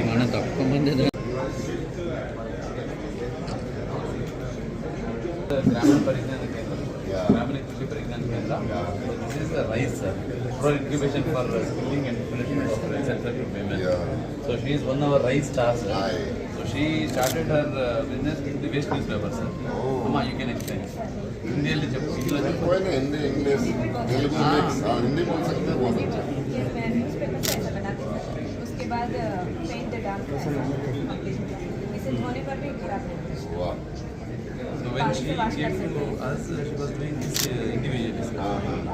mana ತಪ್ಕೊಂಡ್ ग्रामीण परिज्ञान केंद्र ग्रामीण कृषि परिज्ञान केंद्र this is the rice for incubation for schooling and development of central women. So she is one of our rice stars. So she started her business with the waste newspaper, sir. Amma, you can explain. Hindi ले जब कोई नहीं Hindi English Telugu mix Hindi बोल सकते हैं बहुत अच्छा मैं न्यूज़पेपर से ऐसा बनाती हूँ उसके बाद पेंट डालकर इसे धोने पर भी खराब नहीं होता। वाह So when she came to us, she was doing this individually.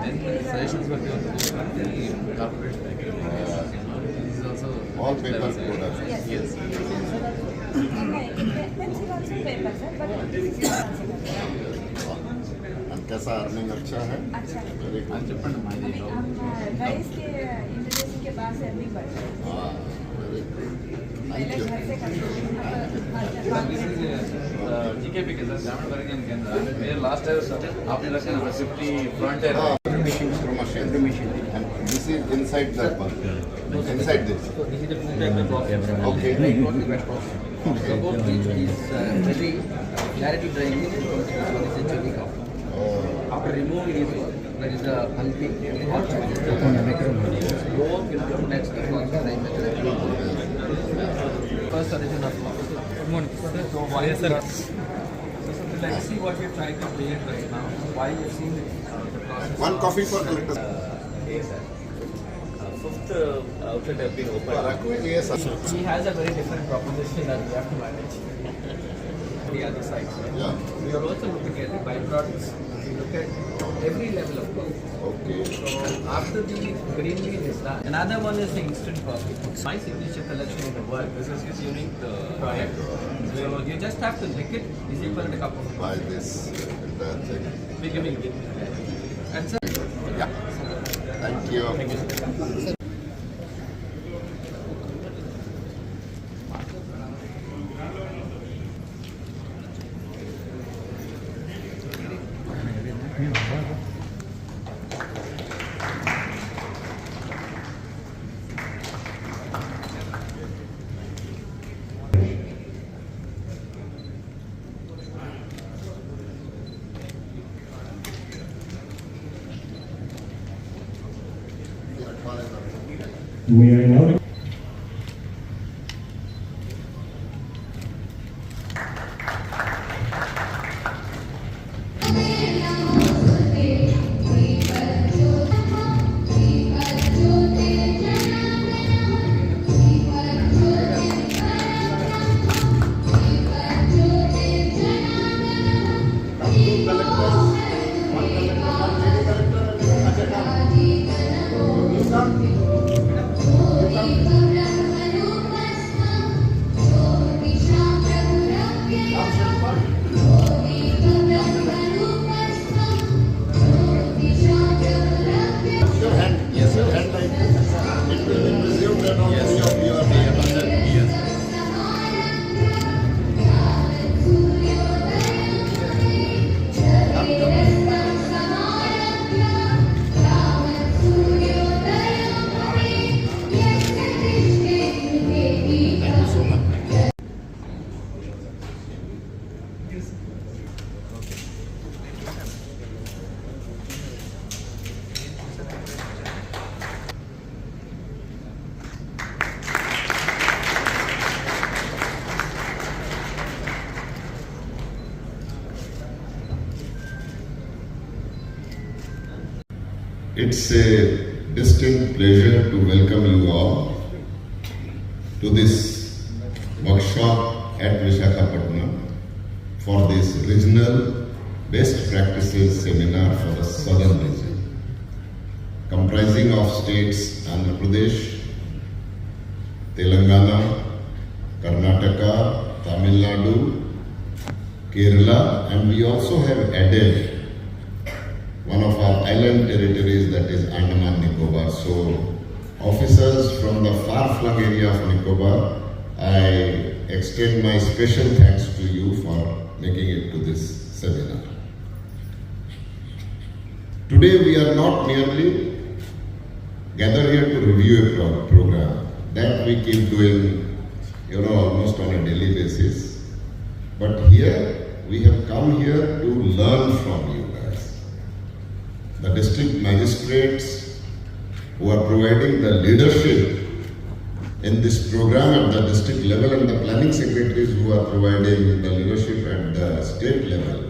Then suggestions were given to from the corporate bank. This is also all paper products. Yes. Pencil also paper, sir, but this is not और कैसा earning अच्छा है अच्छा है। Very good చెప్పండి మా अभी ఇది हम राइस के इंट्रोड्यूसिंग के बाद से अर्निंग बढ़ रही है। हाँ वेरी गुड पहले थैंक घर यू से करते थे This is GKP केंद्र ग्रामीण परिज्ञान केंद्र मेरे लास्ट टाइम आपने रखा ना 50 फ्रंट है through machine and this is inside that one inside this So this is the two type of process. Okay. Like what we process. Suppose which is very clarity drying is one is a chili cow. After removing this, there is a hunting or both will come next to the dry method. First origin of law. Good morning. So why is sir? So let's see what we're trying to create right now. Why you've seen the process. one coffee for collector Yes, sir. Fifth outlet have been opened. रखो ये सब He has a very different proposition that we have to manage. The other side. yeah We are also looking at the byproducts. We look at every level of coffee. okay So after the green bean is done, another one is the instant coffee. My signature collection in the world. This is his unique product. So you just have to lick it. Is equal to a cup of buy coffee. this entire thing Becoming it. And so yeah thank you May I now? It's a distinct pleasure to welcome you all to this workshop at Visakhapatnam for this regional best practices seminar for the southern region, comprising of states Andhra Pradesh, Telangana, Karnataka, Tamil Nadu, Kerala, and we also have added one of our island territories, that is Andaman Nicobar. So officers from the far-flung area of Nicobar, I extend my special thanks to you for making it to this seminar. Today we are not merely gathered here to review a program that we keep doing, almost on a daily basis. But here we have come here to learn from you guys. The district magistrates who are providing the leadership in this program at the district level, and the planning secretaries who are providing the leadership at the state level.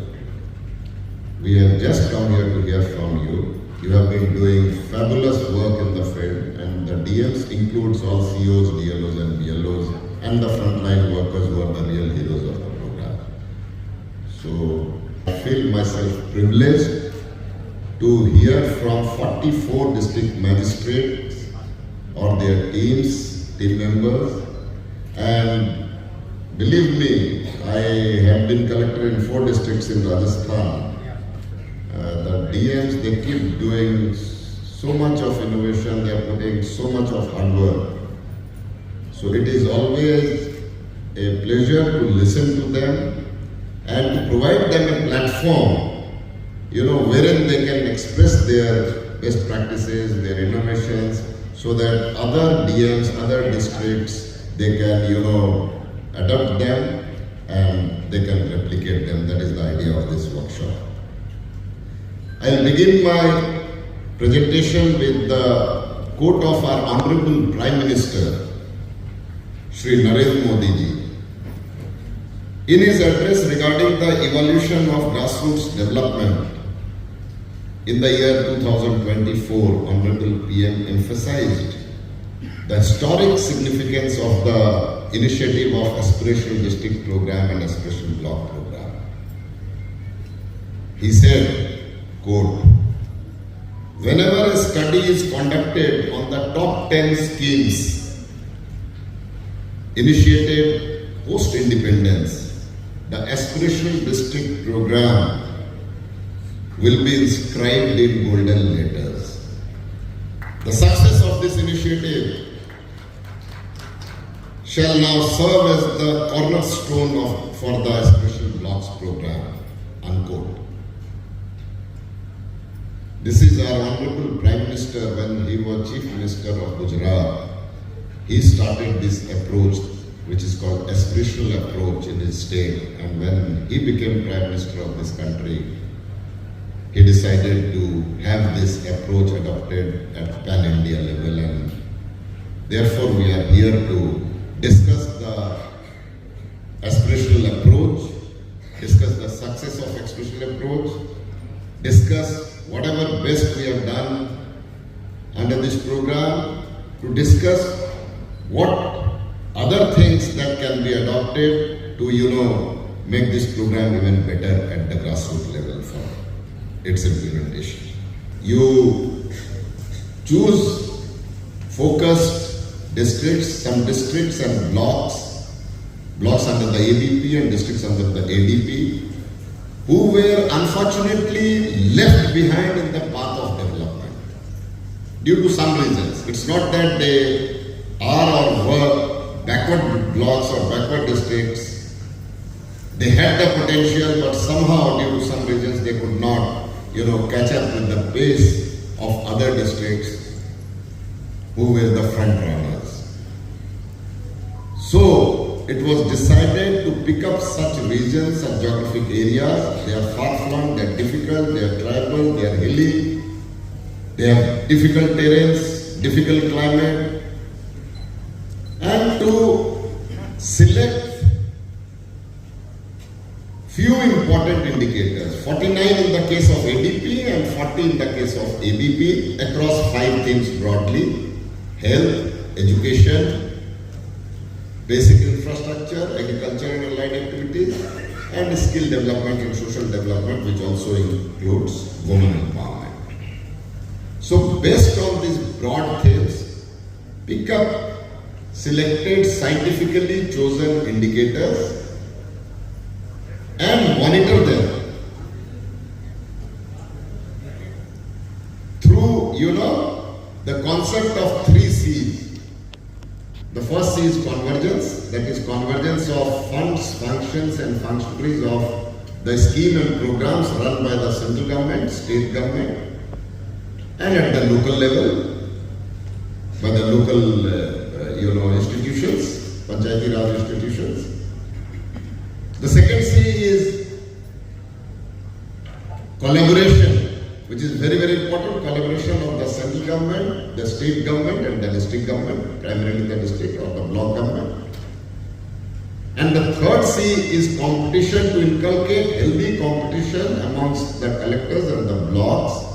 We have just come here to hear from you. You have been doing fabulous work in the field, and the DMs includes all COs, DLOs and BLOs and the frontline workers who are the real heroes of the program. So I feel myself privileged to hear from 44 district magistrates or their team members, and believe me, I have been collector in 4 districts in Rajasthan. The DMs, they keep doing so much of innovation, they are putting so much of hard work. So it is always a pleasure to listen to them and to provide them a platform, wherein they can express their best practices, their innovations, so that other DMs, other districts, they can, adopt them and they can replicate them. That is the idea of this workshop. I'll begin my presentation with the quote of our Honorable Prime Minister, Shri Narendra Modi ji. In his address regarding the evolution of grassroots development in the year 2024, Honorable PM emphasized the historic significance of the initiative of Aspirational District Program and Aspirational Block Program. He said, quote, "Whenever a study is conducted on the top 10 schemes initiated post-independence, the Aspirational District Program will be inscribed in golden letters. The success of this initiative shall now serve as the cornerstone for the Aspirational Blocks Program," unquote. This is our Honorable Prime Minister when he was Chief Minister of Gujarat. He started this approach, which is called aspirational approach, in his state. And when he became Prime Minister of this country, he decided to have this approach adopted at pan-India level. And therefore we are here to discuss the aspirational approach, discuss the success of aspirational approach, discuss whatever best we have done under this program, to discuss what other things that can be adopted to, make this program even better at the grassroots level for its implementation. You choose focused districts, some districts and blocks under the ABP and districts under the ADP, who were unfortunately left behind in the path of development due to some reasons. It's not that they are or were backward blocks or backward districts. They had the potential, but somehow due to some reasons they could not, catch up with the pace of other districts who were the front runners. So it was decided to pick up such regions, such geographic areas. They are far-flung, they are difficult, they are tribal, they are hilly, they have difficult terrains, difficult climate, and to select few important indicators, 49 in the case of ADP and 40 in the case of ABP, across 5 themes broadly: health, education, basic infrastructure, agriculture and allied activities, and skill development and social development, which also includes women empowerment. So based on these broad themes, pick up selected scientifically chosen indicators and monitor them is convergence, that is convergence of funds, functions and functionaries of the scheme and programs run by the central government, state government and at the local level by the local institutions, Panchayati Raj institutions. The second C is collaboration, which is very, very important. Collaboration of the central government, the state government and the district government, primarily the district or the block government. And the third C is competition, to inculcate healthy competition amongst the collectors and the blocks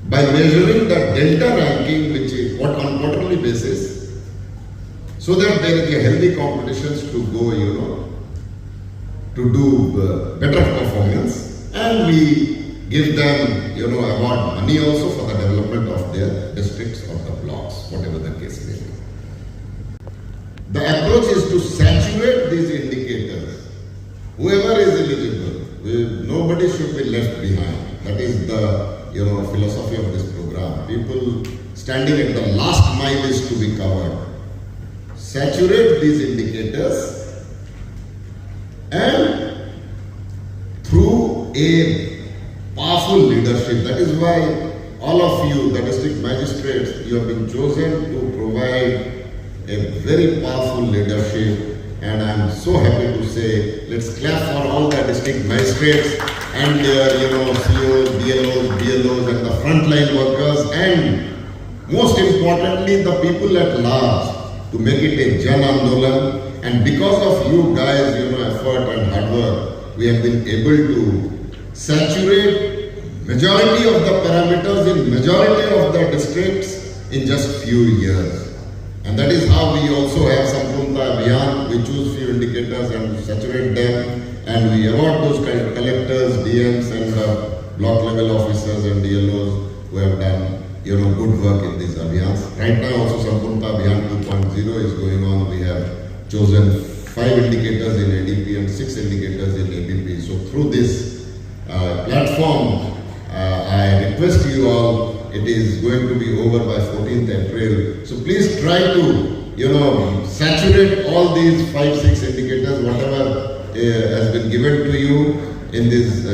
by measuring the delta ranking, which is on quarterly basis, so that there is a healthy competitions to go, to do better performance, and we give them, award money also for the development of their districts or the blocks, whatever the case may be. The approach is to saturate these indicators. Whoever is eligible, nobody should be left behind. That is the philosophy of this program. People standing at the last mile is to be covered. Saturate these indicators and through a powerful leadership. That is why all of you, the district magistrates, you have been chosen to provide a very powerful leadership, and I am so happy to say, let's clap for all the district magistrates and their, COs, DLOs, BLOs and the frontline workers, and most importantly, the people at large, to make it a Jan Andolan. And because of you guys, effort and hard work, we have been able to saturate majority of the parameters in majority of the districts in just few years. And that is how we also have Sampurnta Abhiyan. We choose few indicators and saturate them, and we award those collectors, DMs and block level officers and DLOs who have done good work in these Abhiyans. Right now also Sampurnta Abhiyan 2.0 is going on. We have chosen 5 indicators in ADP and 6 indicators in ABP. So through this platform, I request you all, it is going to be over by 14th April. So please try to, saturate all these 5-6 indicators, whatever has been given to you in these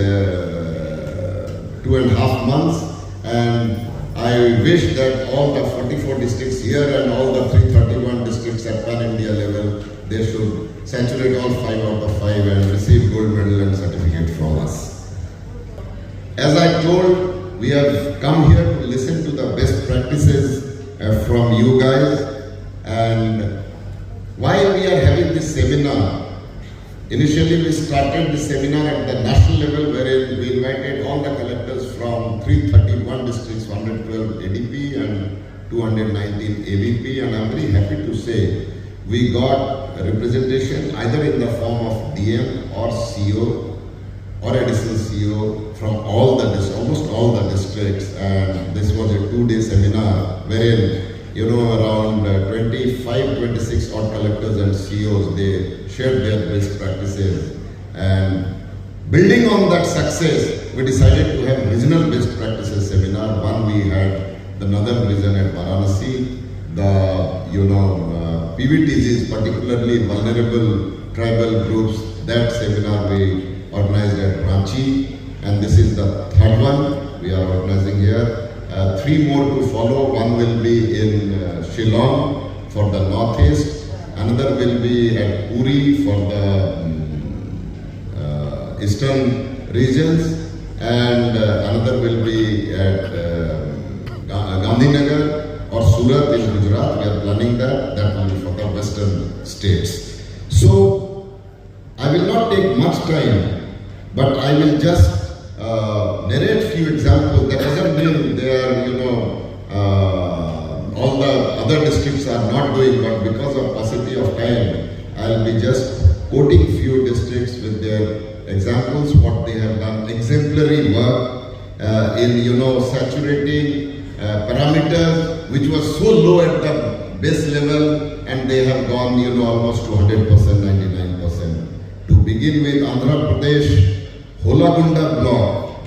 2.5 months. And I wish that all the 44 districts here and all the 331 districts at Pan-India level, they should saturate all 5 out of 5 and receive gold medal and certificate from us. As I told, we have come here to listen to the best practices from you guys. And why we are having this seminar? Initially we started the seminar at the national level, wherein we invited all the collectors from 331 districts, 112 ADP and 219 AVP, and I am very happy to say we got representation either in the form of DM or CO or additional CO from almost all the districts, and this was a 2-day seminar wherein around 25-26 odd collectors and COs, they shared their best practices, and building on that success, we decided to have regional best practices seminar. One, we had the northern region at Varanasi, the PVTGs, particularly vulnerable tribal groups. That seminar we organized at Ranchi, and this is the third one we are organizing here. 3 more to follow. One will be in Shillong for the northeast, another will be at Puri for the eastern regions, and another will be at Gandhinagar or Surat in Gujarat. We are planning that will be for the western states. So I will not take much time, but I will just narrate few examples. That doesn't mean they are, all the other districts are not doing, but because of paucity of time, I'll be just quoting few districts with their examples, what they have done, exemplary work in, saturating parameters which was so low at the base level, and they have gone, almost to 100%, 99%. To begin with, Andhra Pradesh, Holagunda block,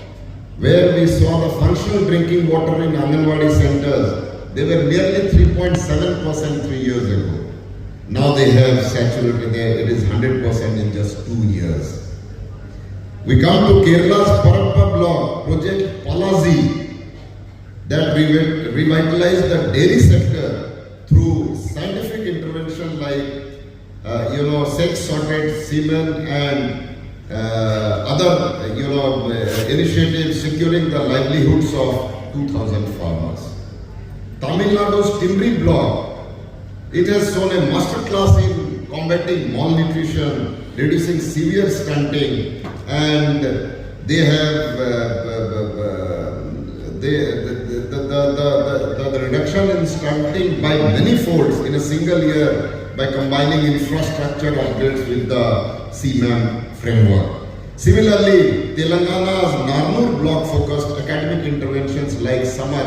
where we saw the functional drinking water in Anganwadi centers, they were merely 3.7% 3 years ago. Now they have saturated there, it is 100% in just 2 years. We come to Kerala's Parappa block, Project Palazi, that revitalized the dairy sector through scientific intervention like, sex-sorted semen and other, initiatives securing the livelihoods of 2,000 farmers. Tamil Nadu's Timbri block, it has shown a masterclass in combating malnutrition, reducing severe stunting, and they have the reduction in stunting by many folds in a single year by combining infrastructure upgrades with the CMAM framework. Similarly, Telangana's Narnur block focused academic interventions like summer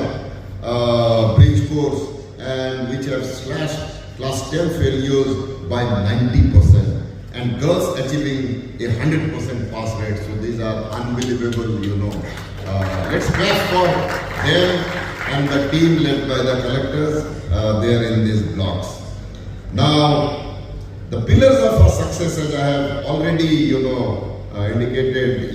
bridge course and which have slashed class 10 failures by 90% and girls achieving a 100% pass rate. So these are unbelievable, let's clap for them and the team led by the collectors there in these blocks. Now, the pillars of our success, as I have already, indicated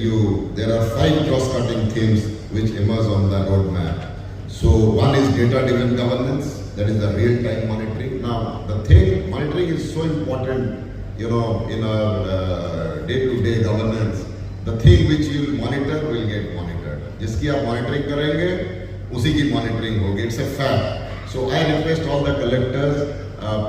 there are 5 cross-cutting themes which emerge on the roadmap. So one is data-driven governance, that is the real-time monitoring. Now, the thing, monitoring is so important, in our day-to-day governance. The thing which you will monitor will get monitored. जिसकी आप monitoring करेंगे, उसी की monitoring होगी. It's a fact. So I request all the collectors,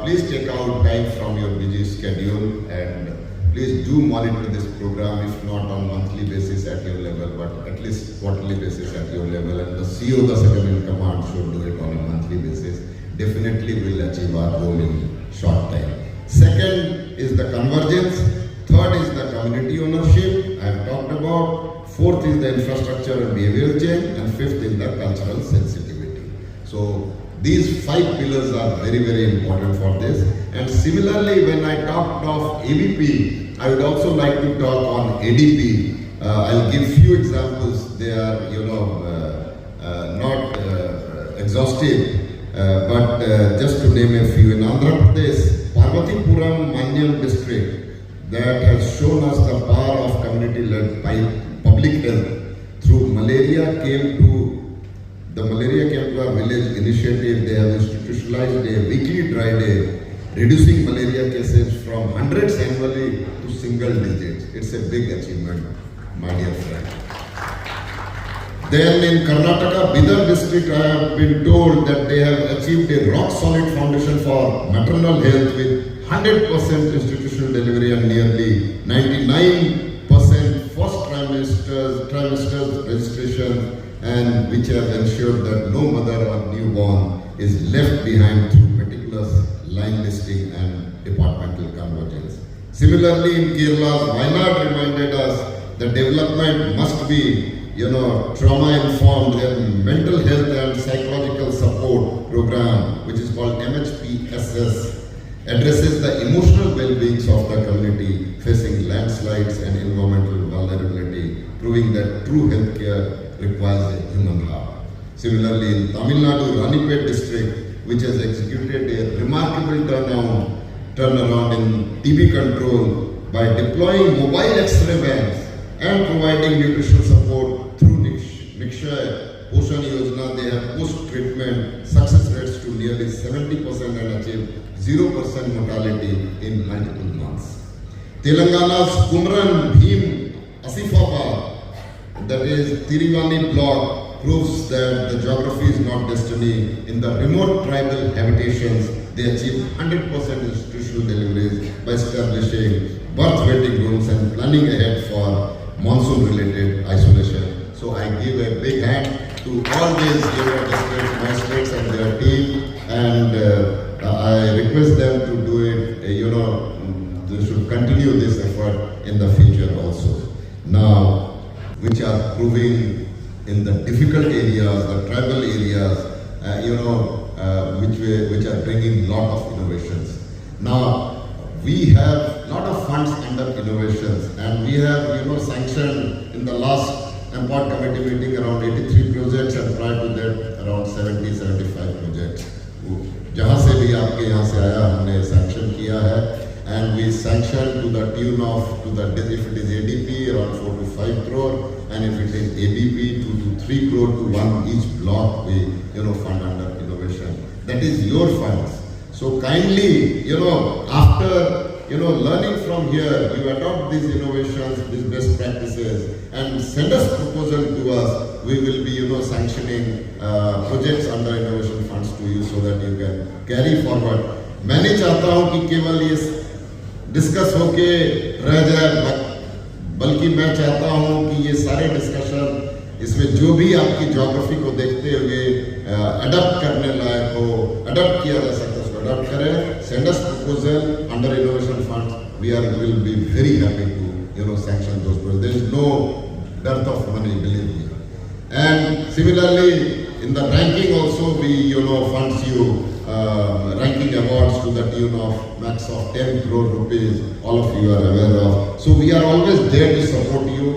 please take out time from your busy schedule and please do monitor this program, if not on monthly basis at your level, but at least quarterly basis at your level. And the CEO, the second in command, should do it on a monthly basis. Definitely will achieve our goal in short time. Second is the convergence. Third is the community ownership I have talked about. Fourth is the infrastructure and behavioral change. And fifth is the cultural sensitivity. So these 5 pillars are very, very important for this. And similarly, when I talked of ABP, I would also like to talk on ADP. I'll give few examples. They are, not exhaustive, but just to name a few. In Andhra Pradesh, Parvatipuram Manyam district, that has shown us the power of community-led public health through malaria came to our village initiative. They have institutionalized a weekly dry day, reducing malaria cases from hundreds annually to single digits. It's a big achievement, my dear friend. Then in Karnataka, Bidar district, I have been told that they have achieved a rock-solid foundation for maternal health with 100% institutional delivery and nearly 99% first trimesters registration, and which have ensured that no mother or newborn is left behind through meticulous line listing and departmental convergence. Similarly, in Kerala, Wayanad reminded us that development must be, trauma-informed, and mental health and psychological support program, which is called MHPSS, addresses the emotional well-being of the community facing landslides and environmental vulnerability, proving that true healthcare requires a human heart. Similarly, in Tamil Nadu, Ranipet district, which has executed a remarkable turnaround in TB control by deploying mobile X-ray vans and providing nutritional support through Nikshay Poshan Yojana, they have post-treatment success rates to nearly 70% and achieved 0% mortality in multiple months. Telangana's Kumran Bhim Asifabad, that is Tirivani block, proves that the geography is not destiny. In the remote tribal habitations, they achieve 100% institutional deliveries by establishing birth waiting rooms and planning ahead for monsoon-related isolation. So I give a big hand to all these district magistrates and their team, and I request them to do it, they should continue this effort in the future also. Now, which are proving in the difficult areas, the tribal areas, which are bringing lot of innovations. Now, we have lot of funds under innovations, and we have, sanctioned in the last MPOT committee meeting around 83 projects, and prior to that around 70-75 projects. जहाँ से भी आपके यहाँ से आया हमने sanction किया है, and we sanction to the tune of if it is ADP around 4 to 5 crore, and if it is ABP 2 to 3 crore to one each block we fund under innovation. That is your funds. So kindly after learning from here, you adopt these innovations, these best practices, and send us proposal to us. We will be sanctioning projects under innovation funds to you so that you can carry forward. मैं नहीं चाहता हूँ कि केवल ये discuss होके रह जाए, बल्कि मैं चाहता हूँ कि ये सारे डिस्कशन इसमें जो भी आपकी ज्योग्राफी को देखते हुए अडॉप्ट करने लायक हो, अडॉप्ट किया जा सकता है उसको अडॉप्ट करें. Send us proposal under innovation fund. We will be very happy to sanction those projects. There is no dearth of money, believe me. And similarly, in the ranking also we funds you ranking awards to the tune of max of 10 crore rupees. All of you are aware of. So we are always there to support you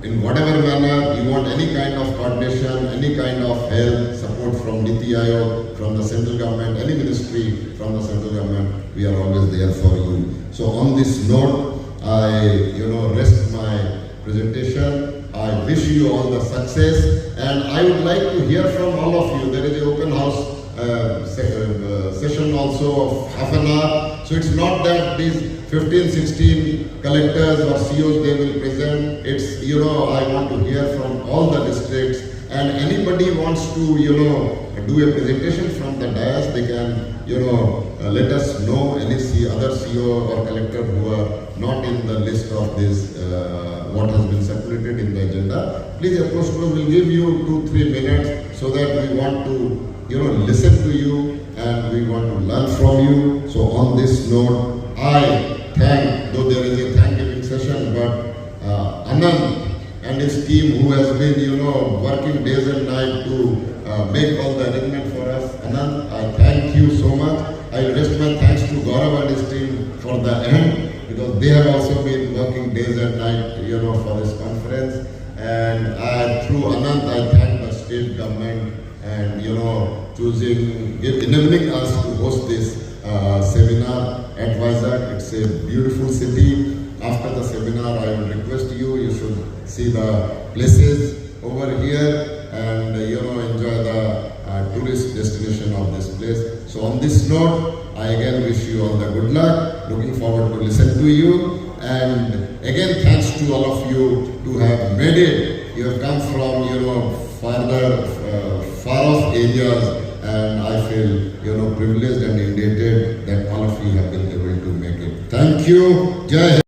in whatever manner you want. Any kind of coordination, any kind of help, support from Niti Aayog, from the central government, any ministry from the central government, we are always there for you. So on this note, I rest my presentation. I wish you all the success, and I would like to hear from all of you. There is an open house session also of half an hour. So it's not that these 15, 16 collectors or CEOs they will present. It's I want to hear from all the districts, and anybody wants to do a presentation from the dais, they can let us know. Any other CEO or collector who are not in the list of this what has been circulated in the agenda, please approach us. We'll give you 2-3 minutes so that we want to listen to you and we want to learn from you. So on this note, I thank, though there is a thanksgiving session, but Anand and his team who has been working days and night to make all the arrangement for us. Anand, I thank you so much. I rest my thanks to Gaurav and his team for the end, because they have also been working days and night for this conference. And through Anand, I thank the state government and enabling us to host this seminar at Vizag. It's a beautiful city. After the seminar, I will request you should see the places over here and enjoy the tourist destination of this place. So on this note, I again wish you all the good luck. Looking forward to listen to you, and again thanks to all of you to have made it. You have come from far off areas, and I feel privileged and indebted that all of you have been able to make it. Thank you. Jai Hind.